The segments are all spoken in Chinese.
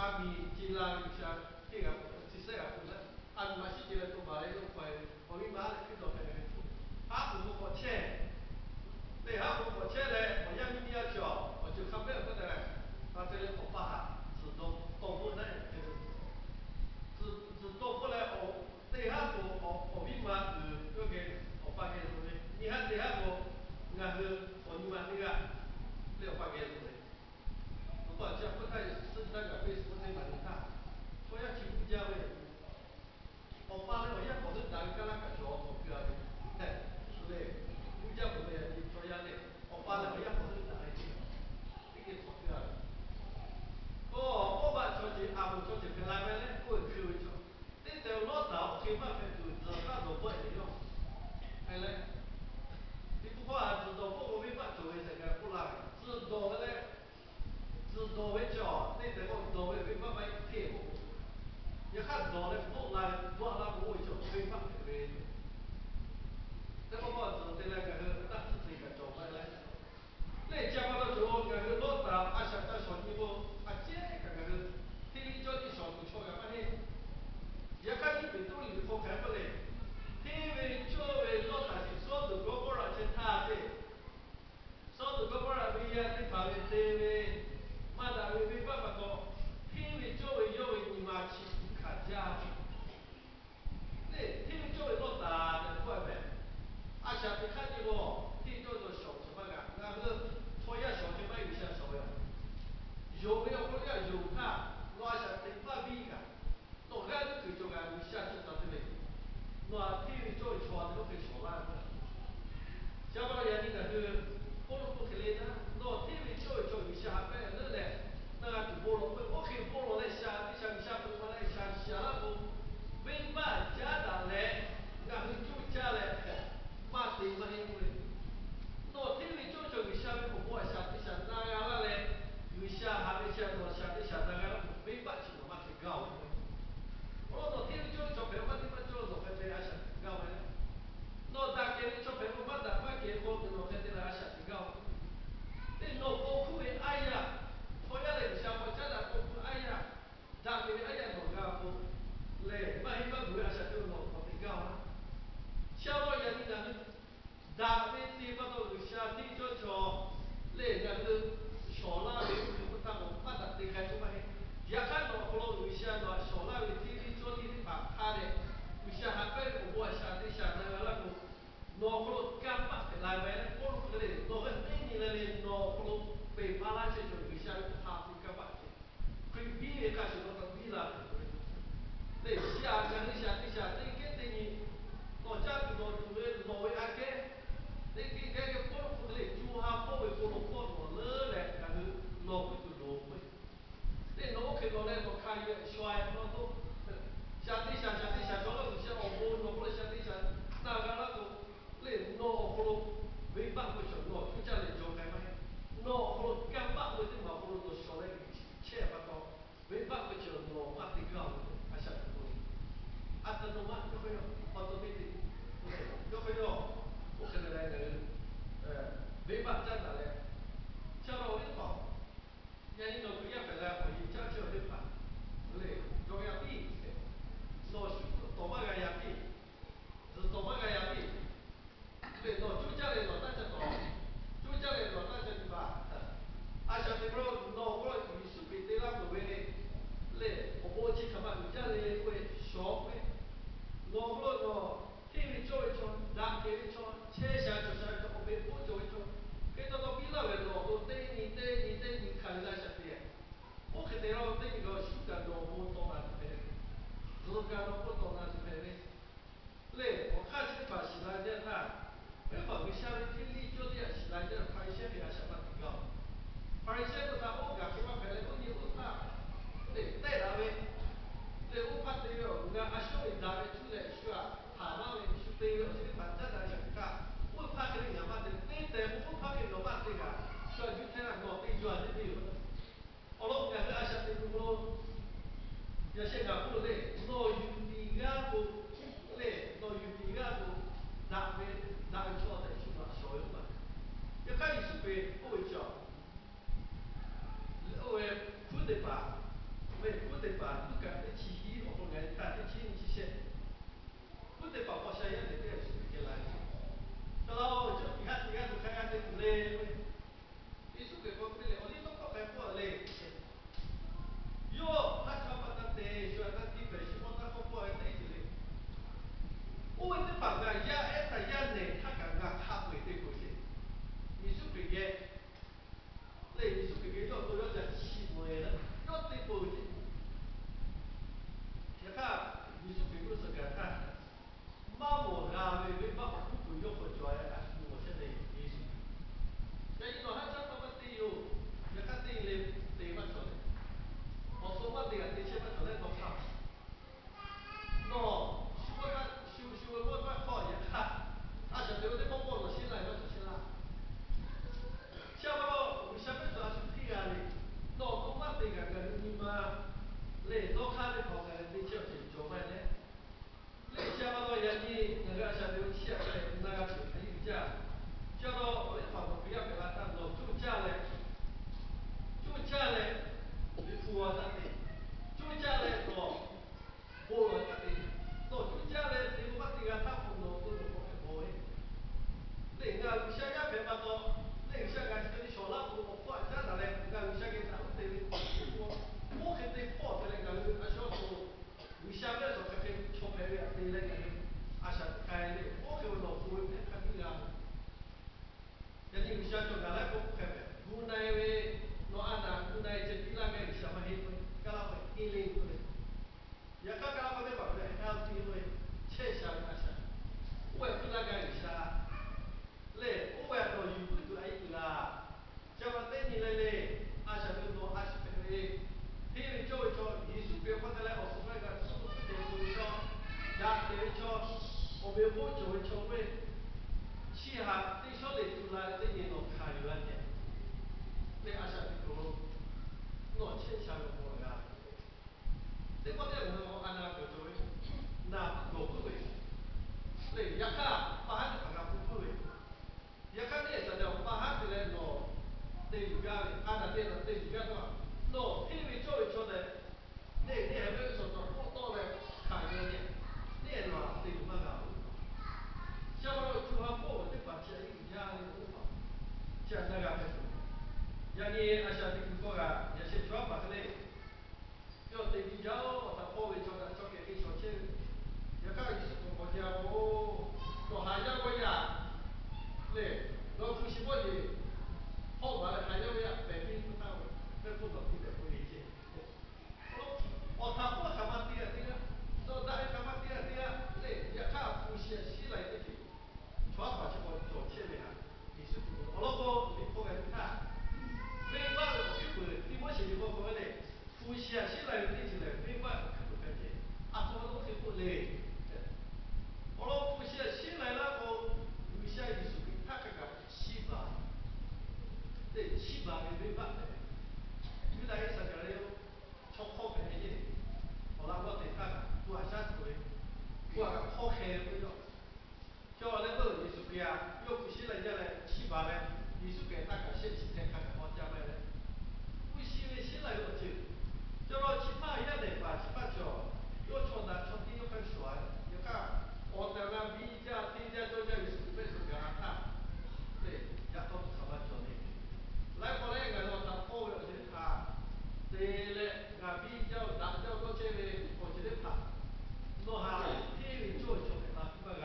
阿米吉拉有啥这个这些啊，不是按马西吉拉都把那个快，我们把那个做开来做，阿不过钱，对阿不过钱嘞，我要你要求，我就看不了不得嘞，把这个我把它自动动不来，自动不来哦，对阿不我明嘛是那个我发给东西，你看对阿不，那是我你嘛那个，那个发给东西。不过这不太是那个为什么这么大？我要去不家为，我爸那我要我是单干那个小我不要的，哎，是的，不家不的，你说要的，我爸那我要我是单的，这个错不要的。我爸说起阿母说起回来呢，我去为做，这条老道起码还就自家都不会用，哎嘞，你不怕自动不没法做为这个不来，自动的嘞。自动会叫，你这个动会没办法贴补，一看动的不来，多那不会叫没办法的。这个么子的那个那是这个状态来。你讲到时候，那个老大阿想在说你不，阿姐那个天天叫你上不错个，反正一看你被兜里放开不来，天为作为老大是说的多过了，是他的。说的哥们儿不一样，你旁边这位，马大卫没办法讲，天为作为要为你妈去看家，对，天为作为老大的怪呗，阿想你看见我，天叫做小什么个，那个托呀小什么有些少呀，有没有或者有他，我想得把比个，我看最重要的下去到这里，我天为作为穿的都可以说烂的。小包眼里的是菠萝不可怜的，那天为教育教育下班那嘞，那个菠萝我看菠萝来下，你像下菠萝来下了不，没办家长嘞，那是住家嘞，妈谁妈因为，那天为教育教育下班不过下那个嘞，有下还没下到下那个没办去我妈挺高的，我那天为教育教育我他妈教育还这样下高的。no da che ciò per un guarda qua che molto non che della lascia di go e no poco e aia poi alle diciamo già da poco aia da che aia non capo le ma in ma due lascia più no di go siamo gli anni da che ma do lascia di ciò le da sola le che stanno ma da che kai ma ya kan no quello lascia no sola le ti ciò di fa fare usaha pe ko sa ti sa na la ko no ko kampa ke la ba ko ko le no ga ni le no ko pe pa la che jo usa ha fu ka ba ke bi ka se no ta bi la le sia ga ni sa ti sa ti ke ti ni no ja tu no tu le no we a ke le ki ke ko ko le ju ha ko we ko ko no le le ka no ko tu no we le no ke no le no ka ye shwa no to 下地下说了有些我不是下地下，那个那个那不咯，没办法说，就这样就开嘛，不咯，干巴我的嘛不咯，都说了切不到，没办法就把这个还下不多，啊，这都嘛就会有，好多没得，就会有，我可能来个，没办法在哪嘞，叫到我的宝，人家都不要回来，我一叫就会办，对，都要避。no toma ga ya pi zo toma ga ya pi le no chu cha le no ta cha to chu cha le no ta cha ti ba a cha ti bro no bro yi su pi te la ko we le o bo chi ka ma cha le we sho we no bro no ti wi cho cho da ke wi cho che sha cho o be bo cho cho ke to pi la we no do te ni ka la sha ti o ke te ro te ni go shu ka no bo to ma te如果不懂那是别的，嘞，我看这个把西兰的他，没把个下面听力就点西兰的拍线比较什么比较，拍线不他我感觉我拍了我你我他，嘞带他呗，嘞我怕这个我阿兄弟他们出来说他那边去对了，这个反正咱想干，我怕给你干嘛的，对对，我怕给你干嘛这个，说就天然我对转的对了，我老感觉阿兄弟我。要先讲不嘞，老有的个不嘞，老有的个不，哪个错的去嘛，小用嘛，要看你是被不会教，为苦的吧，为对，也看把它的把它不对，也看那啥的，把它的来弄，对里边的，按照对的对里边的话，弄因为教育教的，那还没有说到来看一点，那的话对嘛个，像我就话过我这把钱一家的都好，像那个还是，像你阿像你说个，也是主要把这类。要对比较，他包围交给小钱，也看意思国家我做海洋国家，对，我不是我的，好玩的海洋国家百分不到，那不能不得不理解。哦，他不干嘛对啊，说那干嘛对啊，对，也看不是西来的地，全把这个做起来啊，你是不？我老婆你不敢看。没办法，去过，你我现在我讲嘞，呼吸啊，现在对起来没办法，看不看见？啊，什么东西不累？我老呼吸啊，现在那个有些艺术品，他这个七八，对，七八的没办法，有那一啥个嘞，超好看的嘢，好啦，我对他个，我下次会，我个好看的不要。叫那个艺术家，要不是人家来七八嘞，艺术家他个先几天看看好价卖嘞。不是因为现在有钱，叫到其他也得把其他叫，要穿的穿的又很帅，你看，我在那比价、低价、高价有时候被人家看，对，也都是什么叫的，来过来个说他包了就是他，对嘞，俺比较大较多这位，我觉得他，弄下天里做做的那那个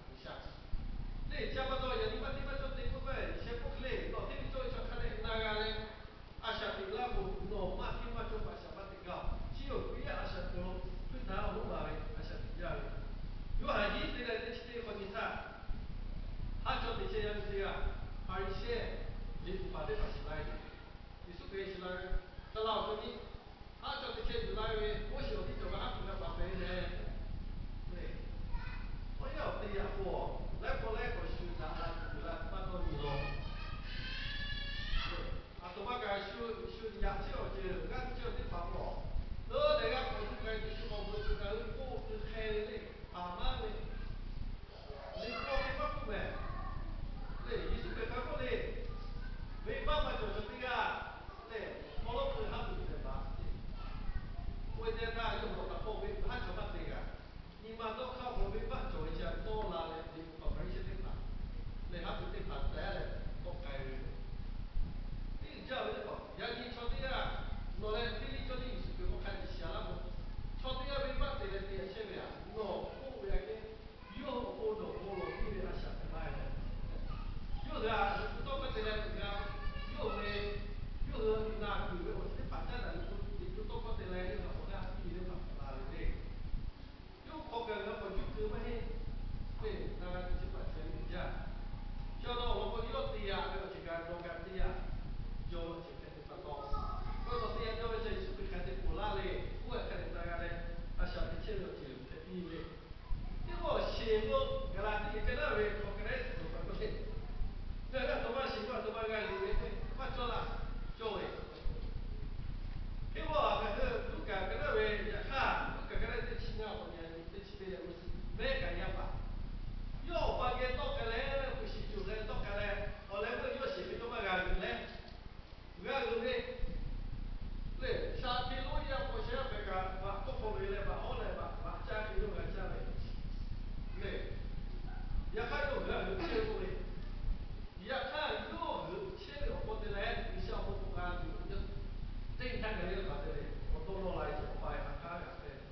不下去。对，加不到也你把做对不对？先不累，老天做一做看那个嘞，阿下的那个老马天嘛就把下把的搞，只有不要阿下多，对他弄嘛嘞，阿下比较嘞，有还意思嘞，这些和你看，他做的这样子啊，还有一些你不把这把起来的，你是可以起来，这老师你，他做的这起来的，我晓得怎么还不能把别人，对。我要对呀，我来过来过去，咱来搬到你了。啊，多把个修养教就俺教的法我，那个我就该就是我就该我就开的，慢慢的，你搞的法不呗？对，艺术别看过嘞，没办法就是这个，对，我老婆他不明白。我在那用过他后背，他怎么这个？你们都靠后背帮做一下，多拿来你后边一些地方，你他不得盘带来，都改的。你叫那个，要你穿的啊，拿来给你叫你是给我看一下那个，穿的要没办法的点前面啊，喏，我那个有我里面那下面来的，有的啊，到个这来这个，有的有的那有的我这盘带来，你到个这来那个我那里面拿来的，有好个我就给我嘿，对，那个就把钱给家。叫到我们要对呀，要这个弄个对呀，叫这个的发高。我说对呀，叫这是不看的不拉嘞，我看的大家嘞，啊晓得钱要就在比嘞。这个羡慕，个啦，你跟那位可跟那是不不对。那个多么习惯，多么个里面对，不做了，做为。给我那个不干跟那位也看，不干跟那这青鸟后面，这起的不是没干也罢。要把给倒开来，不是就来倒开来，后来我要写的多么个人来，俺人嘞，对，夏天落叶不下那个，把不风来把后来把家里用个家来，对，也还有个人接过来，也看有人切了或者来，你像我不干就，这他肯定搞这里，我多弄来就把它看看对。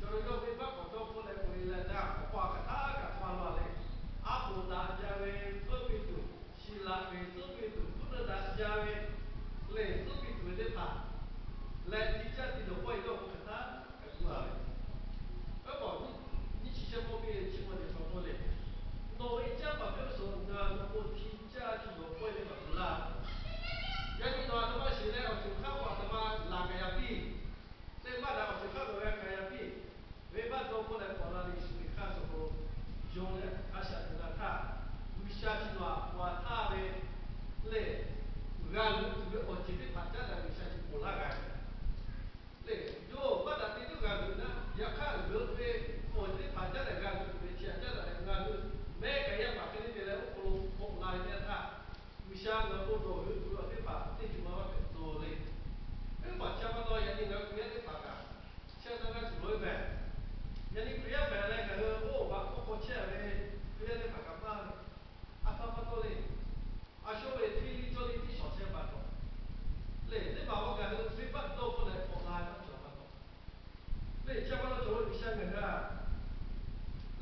就是要没办法做过来回来这样，画个大个画落来，阿布达家为特别多，希腊为特别多，不能达家为来特别多的怕，来底下的都会要不可他，还是嘛嘞？而保你之前方面情况就说过嘞，挪威家把比如说那我提家就挪威的不啦，人家说他妈现在我就看过他妈哪个呀比。在马达我看到那个呀比，没办法过来跑那里去看时候，用的他晓得那他，有下去话话他的嘞，俺们这个我这边发展的有下去过那个，对，有马达这个俺们呢，也看人的我这发展的俺们，现在的俺每个人把跟你的来我来的他，有些个不多，有主要的把这句话做嘞，哎，把加不到人家个不要的把个，现在个主要呗，人家不要呗嘞，个我把我过去嘞，不要的把个嘛，啊把不到嘞，啊稍微推理做的少些把到，嘞，你把我个非把到过来，我来把做把到，嘞，加不到做有些个。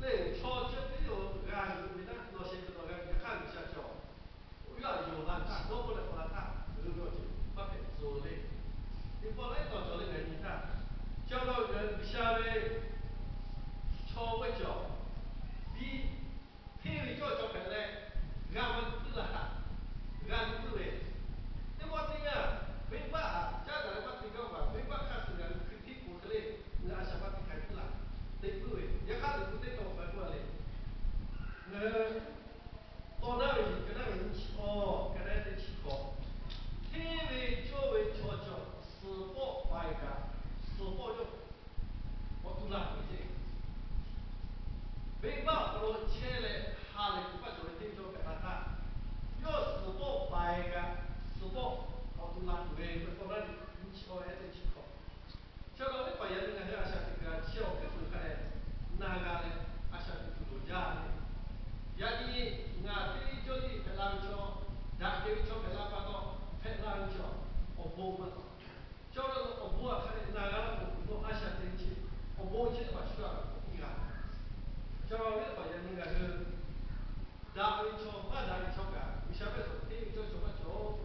嘞，超级比如俺为了那些个俺一看一下叫，为了有难他，多不能不难他，这个就不配做嘞。你本来到做的原因他，叫到人下面超会叫，比配为叫本来，俺们不是他，俺们不为。那我这样，没办法，家长我这个话，没办法是人去屁股去嘞，俺想法开始了，对不对？一下子不得到反过来。到那位跟那位一起哦，跟那一起考，天为教为悄悄，四保八个，四保佑，我读了回去。没办法，我前来下来不就听说给他看，要四保八个，四保我读了回，我到那里一起考还得去考。叫到那发现那个阿下这个小客户看来，那个嘞阿下这个路家嘞。jadi ngati jo di pelang cho dak de cho pelang pa to pelang cho obo ma to cho lo obo a khane na ga lo ko asha te chi obo chi ba chua ko ga cho lo le ba ya ni ga de da ri cho ba da ri cho ga mi sha pe so te cho cho ba cho